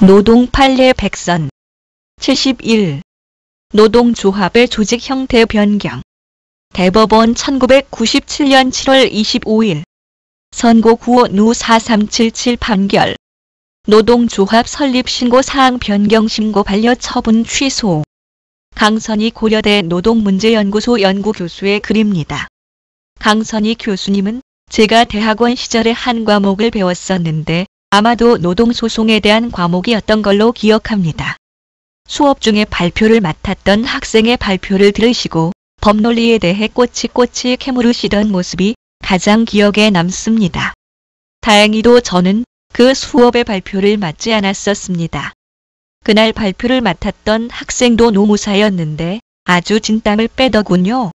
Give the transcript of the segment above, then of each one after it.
노동 판례 백선 71. 노동조합의 조직 형태 변경. 대법원 1997년 7월 25일 선고 9-5 4377 판결. 노동조합 설립 신고 사항 변경 신고 반려 처분 취소. 강선희 고려대 노동문제연구소 연구교수의 글입니다. 강선희 교수님은 제가 대학원 시절에 한 과목을 배웠었는데 아마도 노동소송에 대한 과목이었던 걸로 기억합니다. 수업 중에 발표를 맡았던 학생의 발표를 들으시고 법논리에 대해 꼬치꼬치 캐물으시던 모습이 가장 기억에 남습니다. 다행히도 저는 그 수업의 발표를 맡지 않았었습니다. 그날 발표를 맡았던 학생도 노무사였는데 아주 진땀을 빼더군요.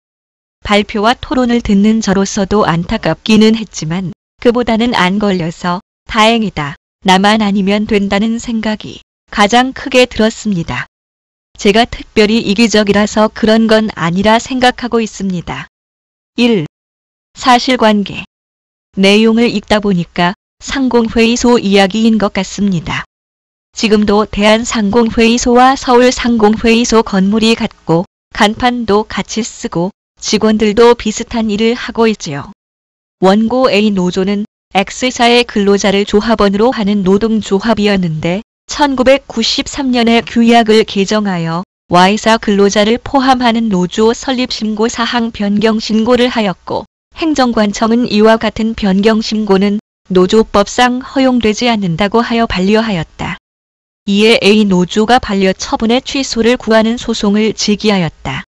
발표와 토론을 듣는 저로서도 안타깝기는 했지만 그보다는 안 걸려서 다행이다. 나만 아니면 된다는 생각이 가장 크게 들었습니다. 제가 특별히 이기적이라서 그런 건 아니라 생각하고 있습니다. 1. 사실관계. 내용을 읽다 보니까 상공회의소 이야기인 것 같습니다. 지금도 대한상공회의소와 서울상공회의소 건물이 같고 간판도 같이 쓰고 직원들도 비슷한 일을 하고 있지요. 원고 A 노조는 X사의 근로자를 조합원으로 하는 노동조합이었는데 1993년에 규약을 개정하여 Y사 근로자를 포함하는 노조 설립신고 사항 변경신고를 하였고 행정관청은 이와 같은 변경신고는 노조법상 허용되지 않는다고 하여 반려하였다. 이에 A 노조가 반려 처분의 취소를 구하는 소송을 제기하였다.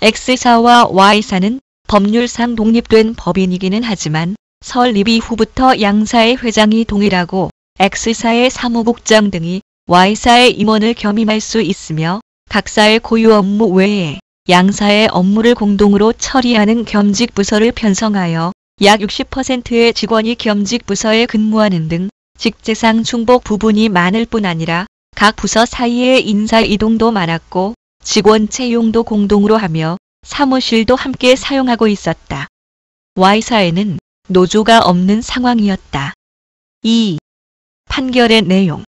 X사와 Y사는 법률상 독립된 법인이기는 하지만 설립 이후부터 양사의 회장이 동일하고 X사의 사무국장 등이 Y사의 임원을 겸임할 수 있으며 각사의 고유 업무 외에 양사의 업무를 공동으로 처리하는 겸직부서를 편성하여 약 60%의 직원이 겸직부서에 근무하는 등 직제상 중복 부분이 많을 뿐 아니라 각 부서 사이의 인사 이동도 많았고 직원 채용도 공동으로 하며 사무실도 함께 사용하고 있었다. Y사에는 노조가 없는 상황이었다. 2. 판결의 내용.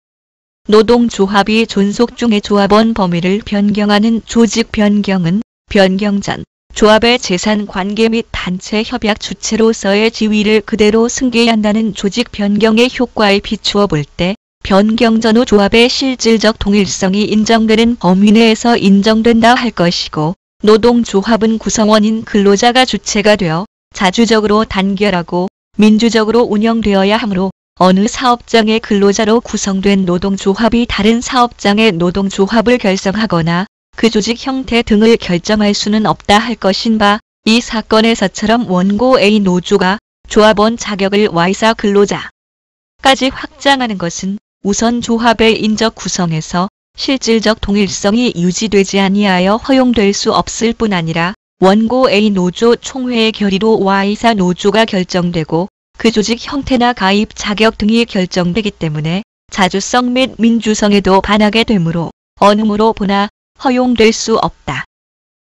노동조합이 존속 중의 조합원 범위를 변경하는 조직 변경은 변경 전 조합의 재산 관계 및 단체 협약 주체로서의 지위를 그대로 승계한다는 조직 변경의 효과에 비추어 볼 때 변경 전후 조합의 실질적 통일성이 인정되는 범위 내에서 인정된다 할 것이고 노동조합은 구성원인 근로자가 주체가 되어 자주적으로 단결하고 민주적으로 운영되어야 하므로 어느 사업장의 근로자로 구성된 노동조합이 다른 사업장의 노동조합을 결성하거나 그 조직 형태 등을 결정할 수는 없다 할 것인 바 이 사건에서처럼 원고 A 노조가 조합원 자격을 Y사 근로자까지 확장하는 것은 우선 조합의 인적 구성에서 실질적 통일성이 유지되지 아니하여 허용될 수 없을 뿐 아니라 원고 A 노조 총회의 결의로 Y사 노조가 결정되고 그 조직 형태나 가입 자격 등이 결정되기 때문에 자주성 및 민주성에도 반하게 되므로 어느무로 보나 허용될 수 없다.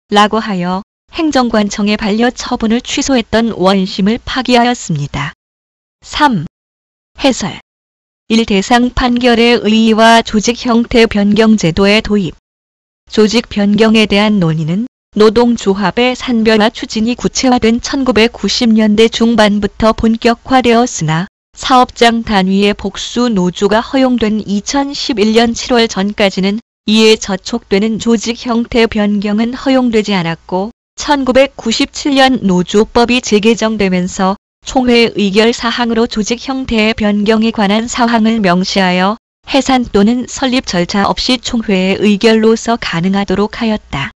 라고 하여 행정관청의 반려 처분을 취소했던 원심을 파기하였습니다. 3. 해설. 1. 대상 판결의 의의와 조직 형태 변경 제도의 도입. 조직 변경에 대한 논의는 노동조합의 산별화 추진이 구체화된 1990년대 중반부터 본격화되었으나 사업장 단위의 복수 노조가 허용된 2011년 7월 전까지는 이에 저촉되는 조직 형태 변경은 허용되지 않았고 1997년 노조법이 재개정되면서 총회 의결 사항으로 조직 형태의 변경에 관한 사항을 명시하여 해산 또는 설립 절차 없이 총회의 의결로서 가능하도록 하였다.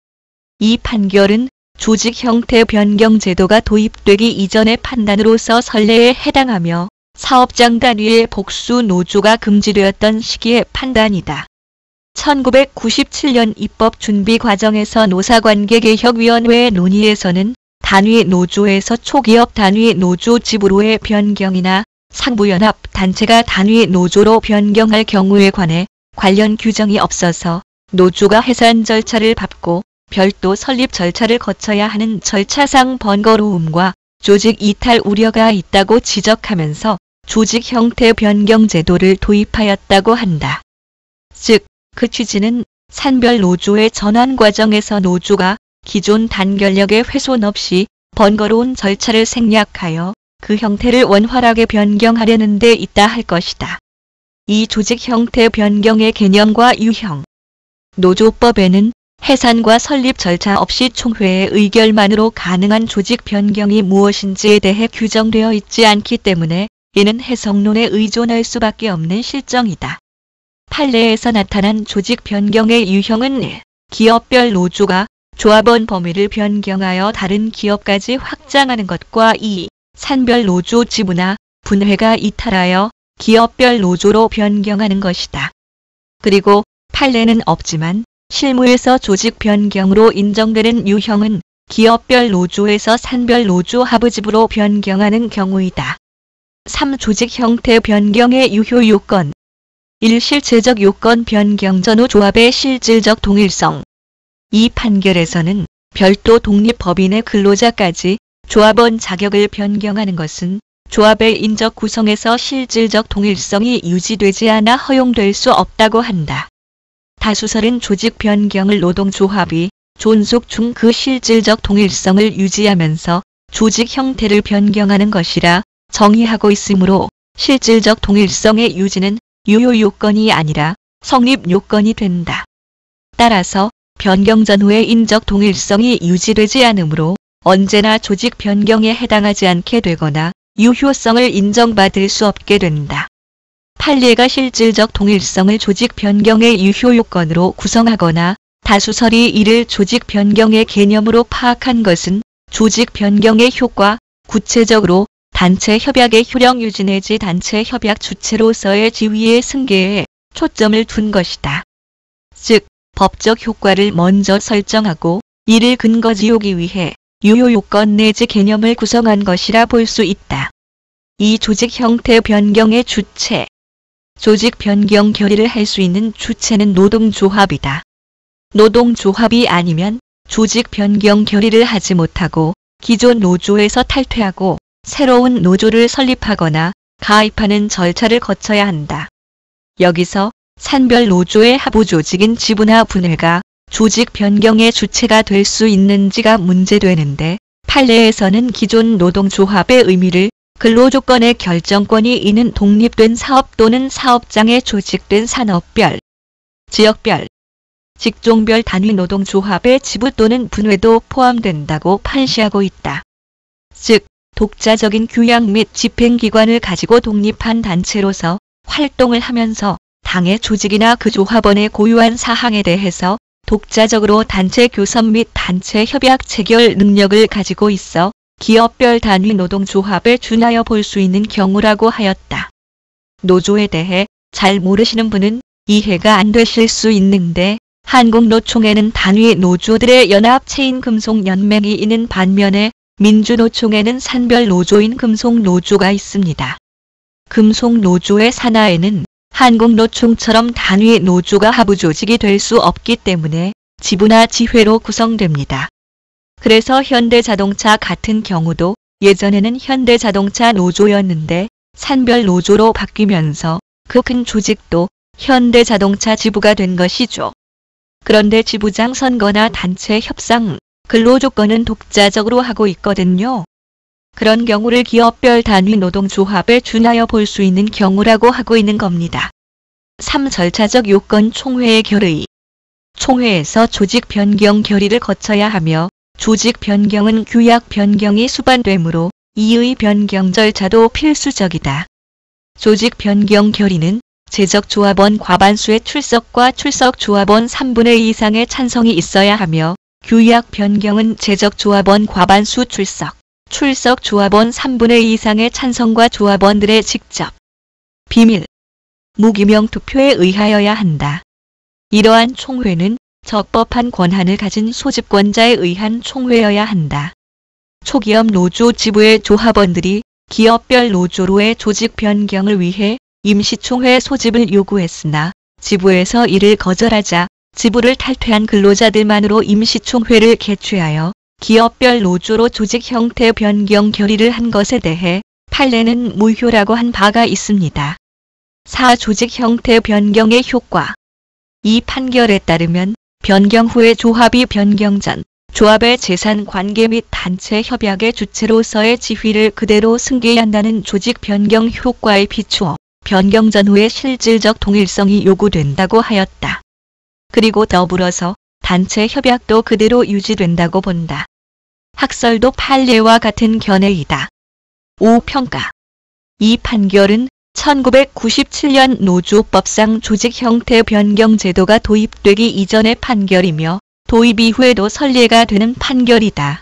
이 판결은 조직 형태 변경 제도가 도입되기 이전의 판단으로서 선례에 해당하며 사업장 단위의 복수 노조가 금지되었던 시기의 판단이다. 1997년 입법 준비 과정에서 노사관계개혁위원회의 논의에서는 단위 노조에서 초기업 단위 노조 지부로의 변경이나 상부연합 단체가 단위 노조로 변경할 경우에 관해 관련 규정이 없어서 노조가 해산 절차를 밟고 별도 설립 절차를 거쳐야 하는 절차상 번거로움과 조직 이탈 우려가 있다고 지적하면서 조직 형태 변경 제도를 도입하였다고 한다. 즉, 그 취지는 산별 노조의 전환 과정에서 노조가 기존 단결력의 훼손 없이 번거로운 절차를 생략하여 그 형태를 원활하게 변경하려는 데 있다 할 것이다. 이 조직 형태 변경의 개념과 유형. 노조법에는 해산과 설립 절차 없이 총회의 의결만으로 가능한 조직 변경이 무엇인지에 대해 규정되어 있지 않기 때문에 이는 해석론에 의존할 수밖에 없는 실정이다. 판례에서 나타난 조직 변경의 유형은 1. 기업별 노조가 조합원 범위를 변경하여 다른 기업까지 확장하는 것과 2. 산별 노조 지부나 분회가 이탈하여 기업별 노조로 변경하는 것이다. 그리고 판례는 없지만 실무에서 조직 변경으로 인정되는 유형은 기업별 노조에서 산별 노조 하부지부로 변경하는 경우이다. 3. 조직 형태 변경의 유효 요건. 1. 실체적 요건 변경 전후 조합의 실질적 동일성. 이 판결에서는 별도 독립법인의 근로자까지 조합원 자격을 변경하는 것은 조합의 인적 구성에서 실질적 동일성이 유지되지 않아 허용될 수 없다고 한다. 다수설은 조직 변경을 노동조합이 존속 중 그 실질적 동일성을 유지하면서 조직 형태를 변경하는 것이라 정의하고 있으므로 실질적 동일성의 유지는 유효 요건이 아니라 성립 요건이 된다. 따라서 변경 전후의 인적 동일성이 유지되지 않으므로 언제나 조직 변경에 해당하지 않게 되거나 유효성을 인정받을 수 없게 된다. 판례가 실질적 동일성을 조직 변경의 유효 요건으로 구성하거나 다수설이 이를 조직 변경의 개념으로 파악한 것은 조직 변경의 효과, 구체적으로 단체 협약의 효력 유지 내지 단체 협약 주체로서의 지위의 승계에 초점을 둔 것이다. 즉, 법적 효과를 먼저 설정하고 이를 근거지우기 위해 유효 요건 내지 개념을 구성한 것이라 볼 수 있다. 이 조직 형태 변경의 주체. 조직 변경 결의를 할 수 있는 주체는 노동조합이다. 노동조합이 아니면 조직 변경 결의를 하지 못하고 기존 노조에서 탈퇴하고 새로운 노조를 설립하거나 가입하는 절차를 거쳐야 한다. 여기서 산별 노조의 하부 조직인 지부나 분회가 조직 변경의 주체가 될 수 있는지가 문제되는데 판례에서는 기존 노동조합의 의미를 근로조건의 결정권이 있는 독립된 사업 또는 사업장에 조직된 산업별, 지역별, 직종별 단위 노동조합의 지부 또는 분회도 포함된다고 판시하고 있다. 즉, 독자적인 규약 및 집행기관을 가지고 독립한 단체로서 활동을 하면서 당의 조직이나 그 조합원의 고유한 사항에 대해서 독자적으로 단체 교섭 및 단체 협약 체결 능력을 가지고 있어 기업별 단위 노동조합에 준하여 볼 수 있는 경우라고 하였다. 노조에 대해 잘 모르시는 분은 이해가 안 되실 수 있는데 한국노총에는 단위 노조들의 연합체인 금속연맹이 있는 반면에 민주노총에는 산별 노조인 금속노조가 있습니다. 금속노조의 산하에는 한국노총처럼 단위 노조가 하부 조직이 될 수 없기 때문에 지부나 지회로 구성됩니다. 그래서 현대자동차 같은 경우도 예전에는 현대자동차 노조였는데 산별 노조로 바뀌면서 그 큰 조직도 현대자동차 지부가 된 것이죠. 그런데 지부장 선거나 단체 협상, 근로조건은 독자적으로 하고 있거든요. 그런 경우를 기업별 단위 노동조합에 준하여 볼 수 있는 경우라고 하고 있는 겁니다. 3. 절차적 요건 총회의 결의. 총회에서 조직 변경 결의를 거쳐야 하며 조직 변경은 규약 변경이 수반되므로 이의 변경 절차도 필수적이다. 조직 변경 결의는 재적 조합원 과반수의 출석과 출석 조합원 3분의 2 이상의 찬성이 있어야 하며 규약 변경은 재적 조합원 과반수 출석 조합원 3분의 2 이상의 찬성과 조합원들의 직접, 비밀, 무기명 투표에 의하여야 한다. 이러한 총회는 적법한 권한을 가진 소집권자에 의한 총회여야 한다. 초기업 노조 지부의 조합원들이 기업별 노조로의 조직 변경을 위해 임시총회 소집을 요구했으나 지부에서 이를 거절하자 지부를 탈퇴한 근로자들만으로 임시총회를 개최하여 기업별 노조로 조직 형태 변경 결의를 한 것에 대해 판례는 무효라고 한 바가 있습니다. 4. 조직 형태 변경의 효과. 이 판결에 따르면 변경 후에 조합이 변경 전 조합의 재산 관계 및 단체 협약의 주체로서의 지위를 그대로 승계한다는 조직 변경 효과에 비추어 변경 전후의 실질적 동일성이 요구된다고 하였다. 그리고 더불어서 단체 협약도 그대로 유지된다고 본다. 학설도 판례와 같은 견해이다. 5. 평가. 이 판결은 1997년 노조법상 조직 형태 변경 제도가 도입되기 이전의 판결이며 도입 이후에도 선례가 되는 판결이다.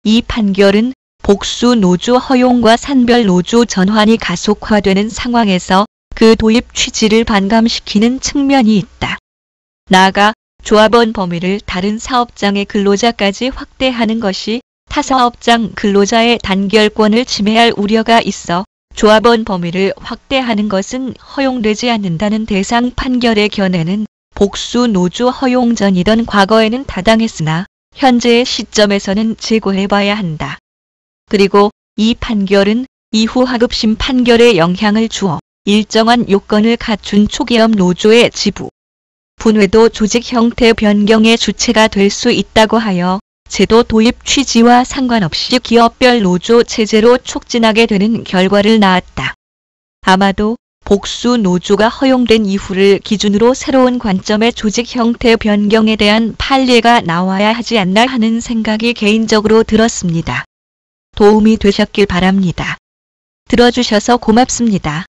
이 판결은 복수 노조 허용과 산별 노조 전환이 가속화되는 상황에서 그 도입 취지를 반감시키는 측면이 있다. 나아가 조합원 범위를 다른 사업장의 근로자까지 확대하는 것이 타 사업장 근로자의 단결권을 침해할 우려가 있어 조합원 범위를 확대하는 것은 허용되지 않는다는 대상 판결의 견해는 복수 노조 허용 전이던 과거에는 타당했으나 현재의 시점에서는 재고해봐야 한다. 그리고 이 판결은 이후 하급심 판결에 영향을 주어 일정한 요건을 갖춘 초기업 노조의 지부, 분회도 조직 형태 변경의 주체가 될 수 있다고 하여 제도 도입 취지와 상관없이 기업별 노조 체제로 촉진하게 되는 결과를 낳았다. 아마도 복수 노조가 허용된 이후를 기준으로 새로운 관점의 조직 형태 변경에 대한 판례가 나와야 하지 않나 하는 생각이 개인적으로 들었습니다. 도움이 되셨길 바랍니다. 들어주셔서 고맙습니다.